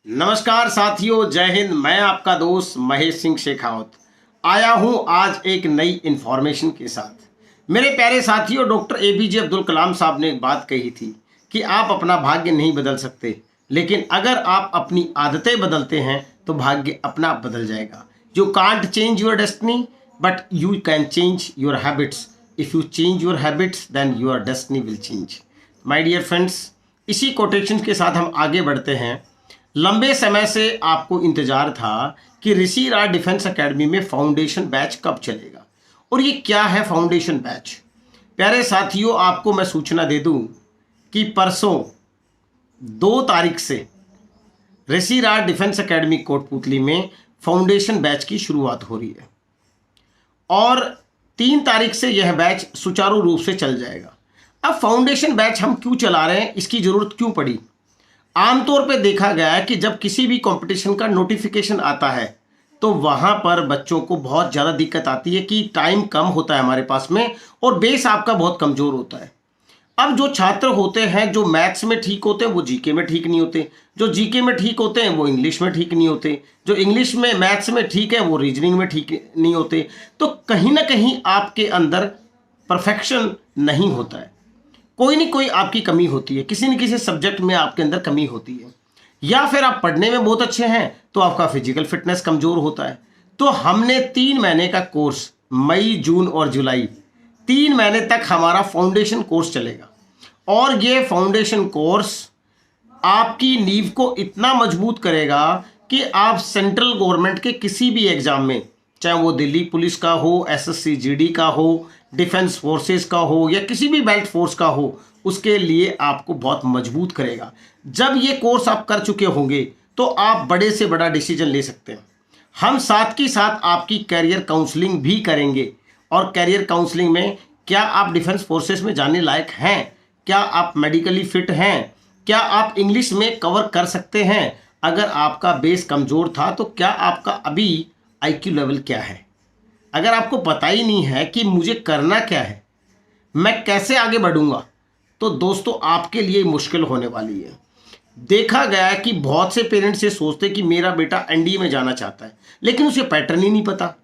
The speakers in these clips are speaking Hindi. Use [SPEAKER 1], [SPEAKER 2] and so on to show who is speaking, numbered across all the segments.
[SPEAKER 1] नमस्कार साथियों, जय हिंद। मैं आपका दोस्त महेश सिंह शेखावत आया हूं आज एक नई इंफॉर्मेशन के साथ। मेरे प्यारे साथियों, डॉक्टर एपीजे अब्दुल कलाम साहब ने एक बात कही थी कि आप अपना भाग्य नहीं बदल सकते, लेकिन अगर आप अपनी आदतें बदलते हैं तो भाग्य अपना आप बदल जाएगा। You can't change your destiny but you can change your habits. If you change your habits then your destiny will change. My dear friends, इसी कोटेशन के साथ हम आगे बढ़ते हैं। लंबे समय से आपको इंतजार था कि ऋषि राज डिफेंस एकेडमी में फाउंडेशन बैच कब चलेगा, और ये क्या है फाउंडेशन बैच। प्यारे साथियों, आपको मैं सूचना दे दूं कि परसों 2 तारीख से ऋषि राज डिफेंस एकेडमी कोटपुतली में फाउंडेशन बैच की शुरुआत हो रही है और 3 तारीख से यह बैच सुचारू रूप से चल जाएगा। अब फाउंडेशन बैच हम क्यों चला रहे हैं, इसकी ज़रूरत क्यों पड़ी। आमतौर पे देखा गया है कि जब किसी भी कंपटीशन का नोटिफिकेशन आता है तो वहाँ पर बच्चों को बहुत ज़्यादा दिक्कत आती है कि टाइम कम होता है हमारे पास में और बेस आपका बहुत कमज़ोर होता है। अब जो छात्र होते हैं जो मैथ्स में ठीक होते हैं वो जीके में ठीक नहीं होते, जो जीके में ठीक होते हैं वो इंग्लिश में ठीक नहीं होते, जो इंग्लिश में मैथ्स में ठीक है वो रीजनिंग में ठीक नहीं होते। तो कहीं ना कहीं आपके अंदर परफेक्शन नहीं होता है, कोई नहीं कोई आपकी कमी होती है, किसी न किसी सब्जेक्ट में आपके अंदर कमी होती है, या फिर आप पढ़ने में बहुत अच्छे हैं तो आपका फिजिकल फिटनेस कमज़ोर होता है। तो हमने 3 महीने का कोर्स, मई, जून और जुलाई, 3 महीने तक हमारा फाउंडेशन कोर्स चलेगा और ये फाउंडेशन कोर्स आपकी नींव को इतना मजबूत करेगा कि आप सेंट्रल गवर्नमेंट के किसी भी एग्ज़ाम में, चाहे वो दिल्ली पुलिस का हो, एसएससी जीडी का हो, डिफेंस फोर्सेस का हो या किसी भी बेल्ट फोर्स का हो, उसके लिए आपको बहुत मजबूत करेगा। जब ये कोर्स आप कर चुके होंगे तो आप बड़े से बड़ा डिसीजन ले सकते हैं। हम साथ के साथ आपकी कैरियर काउंसलिंग भी करेंगे और कैरियर काउंसलिंग में क्या आप डिफेंस फोर्सेस में जाने लायक हैं, क्या आप मेडिकली फिट हैं, क्या आप इंग्लिश में कवर कर सकते हैं, अगर आपका बेस कमज़ोर था तो क्या आपका अभी आईक्यू लेवल क्या है। अगर आपको पता ही नहीं है कि मुझे करना क्या है, मैं कैसे आगे बढ़ूंगा, तो दोस्तों आपके लिए मुश्किल होने वाली है। देखा गया है कि बहुत से पेरेंट्स ये सोचते हैं कि मेरा बेटा एनडीए में जाना चाहता है, लेकिन उसे पैटर्न ही नहीं पता,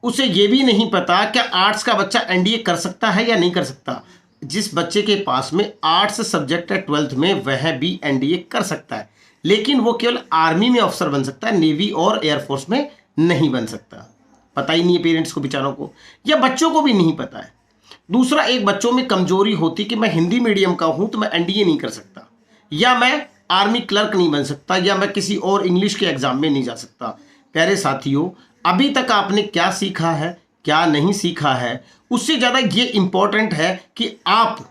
[SPEAKER 1] उसे ये भी नहीं पता क्या आर्ट्स का बच्चा एनडीए कर सकता है या नहीं कर सकता। जिस बच्चे के पास में आर्ट्स सब्जेक्ट है 12th में, वह भी एनडीए कर सकता है, लेकिन वो केवल आर्मी में अफसर बन सकता है, नेवी और एयरफोर्स में नहीं बन सकता। पता ही नहीं है पेरेंट्स को, बेचारों को या बच्चों को भी नहीं पता है। दूसरा, एक बच्चों में कमजोरी होती कि मैं हिंदी मीडियम का हूं तो मैं एनडीए नहीं कर सकता, या मैं आर्मी क्लर्क नहीं बन सकता, या मैं किसी और इंग्लिश के एग्जाम में नहीं जा सकता। प्यारे साथियों, अभी तक आपने क्या सीखा है, क्या नहीं सीखा है, उससे ज़्यादा ये इंपॉर्टेंट है कि आप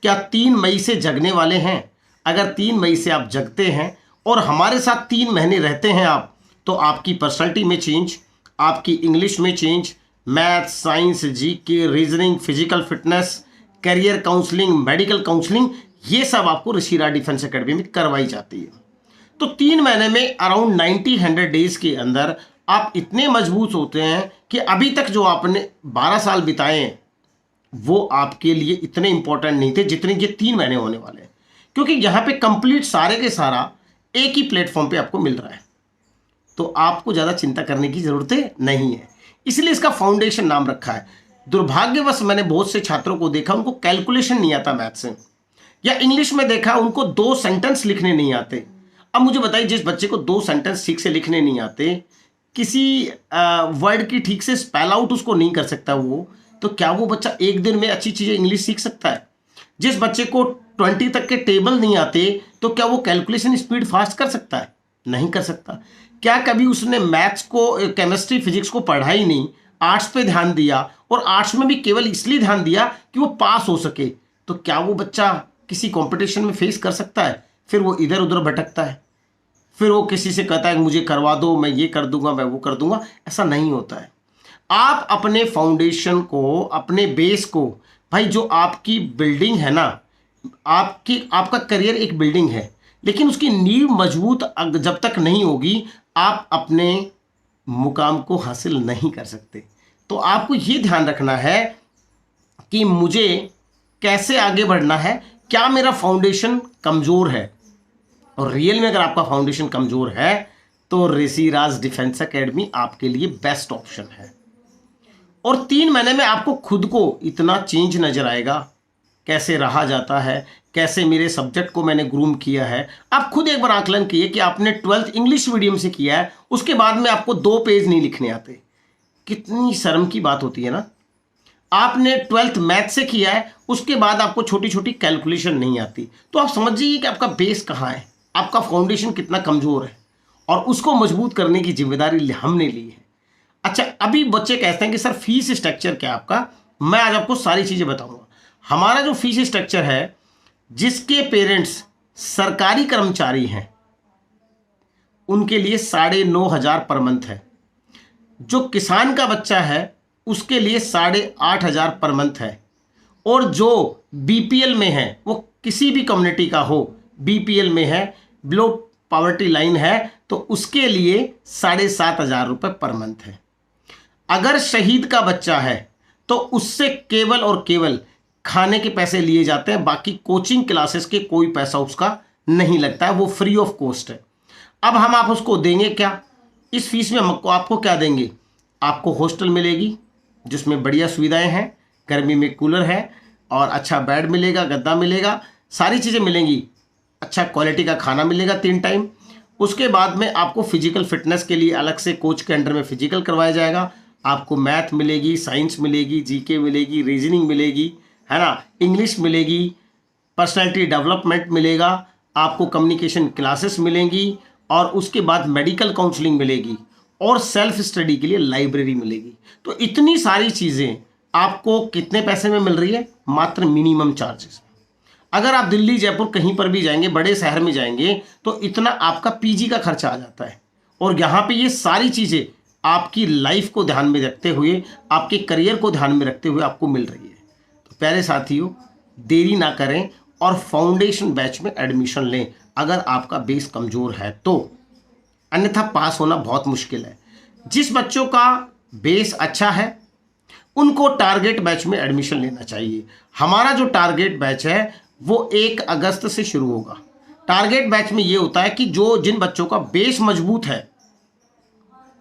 [SPEAKER 1] क्या 3 मई से जगने वाले हैं। अगर 3 मई से आप जगते हैं और हमारे साथ 3 महीने रहते हैं आप, तो आपकी पर्सनैलिटी में चेंज, आपकी इंग्लिश में change, math, science, GK, reasoning, physical fitness, career counselling, medical counselling, ये सब आपको ऋषि राज डिफेंस एकेडमी में करवाई जाती है। तो 3 महीने में अराउंड 90-100 डेज के अंदर आप इतने मजबूत होते हैं कि अभी तक जो आपने 12 साल बिताए हैं वो आपके लिए इतने इंपॉर्टेंट नहीं थे जितने ये 3 महीने होने वाले हैं, क्योंकि यहाँ पे कंप्लीट सारे के सारा एक ही प्लेटफॉर्म पे आपको मिल रहा है। तो आपको ज़्यादा चिंता करने की ज़रूरत नहीं है, इसलिए इसका फाउंडेशन नाम रखा है। दुर्भाग्यवश मैंने बहुत से छात्रों को देखा, उनको कैलकुलेशन नहीं आता मैथ से, या इंग्लिश में देखा उनको 2 सेंटेंस लिखने नहीं आते। अब मुझे बताइए, जिस बच्चे को 2 सेंटेंस ठीक से लिखने नहीं आते, किसी वर्ड की ठीक से स्पेल आउट उसको नहीं कर सकता वो, तो क्या वो बच्चा एक दिन में अच्छी चीज़ें इंग्लिश सीख सकता है। जिस बच्चे को 20 तक के टेबल नहीं आते, तो क्या वो कैलकुलेशन स्पीड फास्ट कर सकता है? नहीं कर सकता। क्या कभी उसने मैथ्स को, केमिस्ट्री, फिजिक्स को पढ़ा ही नहीं, आर्ट्स पे ध्यान दिया, और आर्ट्स में भी केवल इसलिए ध्यान दिया कि वो पास हो सके, तो क्या वो बच्चा किसी कंपटीशन में फेस कर सकता है? फिर वो इधर उधर भटकता है, फिर वो किसी से कहता है मुझे करवा दो, मैं ये कर दूंगा, मैं वो कर दूंगा। ऐसा नहीं होता है। आप अपने फाउंडेशन को, अपने बेस को, भाई जो आपकी बिल्डिंग है ना, आपका करियर एक बिल्डिंग है, लेकिन उसकी नींव मजबूत जब तक नहीं होगी आप अपने मुकाम को हासिल नहीं कर सकते। तो आपको ये ध्यान रखना है कि मुझे कैसे आगे बढ़ना है, क्या मेरा फाउंडेशन कमज़ोर है, और रियल में अगर आपका फाउंडेशन कमज़ोर है तो ऋषिराज डिफेंस एकेडमी आपके लिए बेस्ट ऑप्शन है। और 3 महीने में आपको खुद को इतना चेंज नज़र आएगा, कैसे रहा जाता है, कैसे मेरे सब्जेक्ट को मैंने ग्रूम किया है। आप खुद एक बार आकलन कीजिए कि आपने 12th इंग्लिश मीडियम से किया है, उसके बाद में आपको 2 पेज नहीं लिखने आते। कितनी शर्म की बात होती है ना। आपने 12th मैथ से किया है, उसके बाद आपको छोटी छोटी कैलकुलेशन नहीं आती, तो आप समझिए कि आपका बेस कहाँ है, आपका फाउंडेशन कितना कमज़ोर है, और उसको मजबूत करने की जिम्मेदारी हमने ली है। अच्छा, अभी बच्चे कहते हैं कि सर फीस स्ट्रक्चर क्या है आपका। मैं आज आपको सारी चीज़ें बताऊंगा। हमारा जो फीस स्ट्रक्चर है, जिसके पेरेंट्स सरकारी कर्मचारी हैं उनके लिए 9,500 पर मंथ है। जो किसान का बच्चा है उसके लिए 8,500 पर मंथ है। और जो बीपीएल में है, वो किसी भी कम्युनिटी का हो, बीपीएल में है, बिलो पॉवर्टी लाइन है, तो उसके लिए 7,500 रुपये पर मंथ है। अगर शहीद का बच्चा है तो उससे केवल और केवल खाने के पैसे लिए जाते हैं, बाकी कोचिंग क्लासेस के कोई पैसा उसका नहीं लगता है, वो फ्री ऑफ कॉस्ट है। अब हम आप उसको देंगे क्या, इस फीस में हमको आपको क्या देंगे, आपको हॉस्टल मिलेगी जिसमें बढ़िया सुविधाएं हैं, गर्मी में कूलर है और अच्छा बेड मिलेगा, गद्दा मिलेगा, सारी चीज़ें मिलेंगी, अच्छा क्वालिटी का खाना मिलेगा 3 टाइम। उसके बाद में आपको फिजिकल फिटनेस के लिए अलग से कोच के अंडर में फिजिकल करवाया जाएगा। आपको मैथ मिलेगी, साइंस मिलेगी, जीके मिलेगी, रीजनिंग मिलेगी, है ना, इंग्लिश मिलेगी, पर्सनैलिटी डेवलपमेंट मिलेगा, आपको कम्युनिकेशन क्लासेस मिलेंगी, और उसके बाद मेडिकल काउंसलिंग मिलेगी, और सेल्फ स्टडी के लिए लाइब्रेरी मिलेगी। तो इतनी सारी चीज़ें आपको कितने पैसे में मिल रही है, मात्र मिनिमम चार्जेस। अगर आप दिल्ली, जयपुर कहीं पर भी जाएंगे, बड़े शहर में जाएंगे, तो इतना आपका पीजी का खर्चा आ जाता है। और यहाँ पे ये सारी चीज़ें आपकी लाइफ को ध्यान में रखते हुए, आपके करियर को ध्यान में रखते हुए आपको मिल रही है। तो प्यारे साथियों, देरी ना करें और फाउंडेशन बैच में एडमिशन लें अगर आपका बेस कमज़ोर है तो, अन्यथा पास होना बहुत मुश्किल है। जिस बच्चों का बेस अच्छा है उनको टारगेट बैच में एडमिशन लेना चाहिए। हमारा जो टारगेट बैच है वो 1 अगस्त से शुरू होगा। टारगेट बैच में ये होता है कि जिन बच्चों का बेस मजबूत है,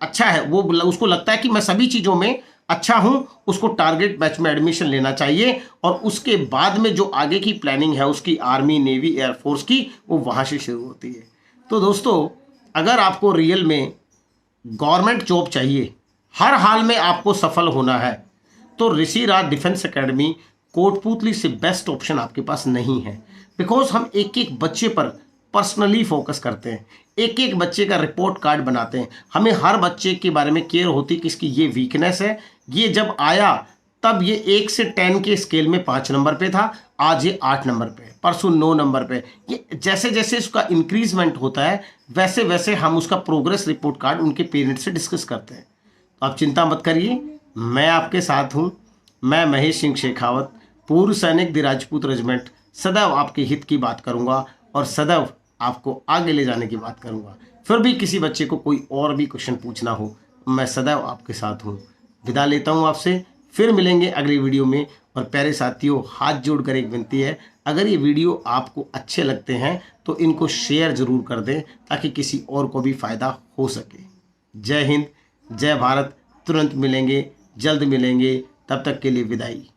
[SPEAKER 1] अच्छा है, वो उसको लगता है कि मैं सभी चीज़ों में अच्छा हूं, उसको टारगेट बैच में एडमिशन लेना चाहिए। और उसके बाद में जो आगे की प्लानिंग है उसकी, आर्मी, नेवी, एयरफोर्स की, वो वहाँ से शुरू होती है। तो दोस्तों, अगर आपको रियल में गवर्नमेंट जॉब चाहिए, हर हाल में आपको सफल होना है, तो ऋषिराज डिफेंस एकेडमी कोटपूतली से बेस्ट ऑप्शन आपके पास नहीं है। बिकॉज हम एक एक बच्चे पर पर्सनली फोकस करते हैं, एक एक बच्चे का रिपोर्ट कार्ड बनाते हैं। हमें हर बच्चे के बारे में केयर होती है कि इसकी ये वीकनेस है। ये जब आया तब ये 1 से 10 के स्केल में 5 नंबर पे था, आज ये 8 नंबर पे, परसों 9 नंबर पे। ये जैसे जैसे इसका इंक्रीजमेंट होता है वैसे वैसे हम उसका प्रोग्रेस रिपोर्ट कार्ड उनके पेरेंट्स से डिस्कस करते हैं। तो आप चिंता मत करिए, मैं आपके साथ हूँ। मैं महेश सिंह शेखावत, पूर्व सैनिक द राजपूत रेजिमेंट, सदैव आपके हित की बात करूँगा और सदैव आपको आगे ले जाने की बात करूँगा। फिर भी किसी बच्चे को कोई और भी क्वेश्चन पूछना हो, मैं सदैव आपके साथ हूँ। विदा लेता हूँ आपसे, फिर मिलेंगे अगली वीडियो में। और प्यारे साथियों, हाथ जोड़कर एक विनती है, अगर ये वीडियो आपको अच्छे लगते हैं तो इनको शेयर ज़रूर कर दें ताकि किसी और को भी फ़ायदा हो सके। जय हिंद, जय भारत। तुरंत मिलेंगे, जल्द मिलेंगे, तब तक के लिए विदाई।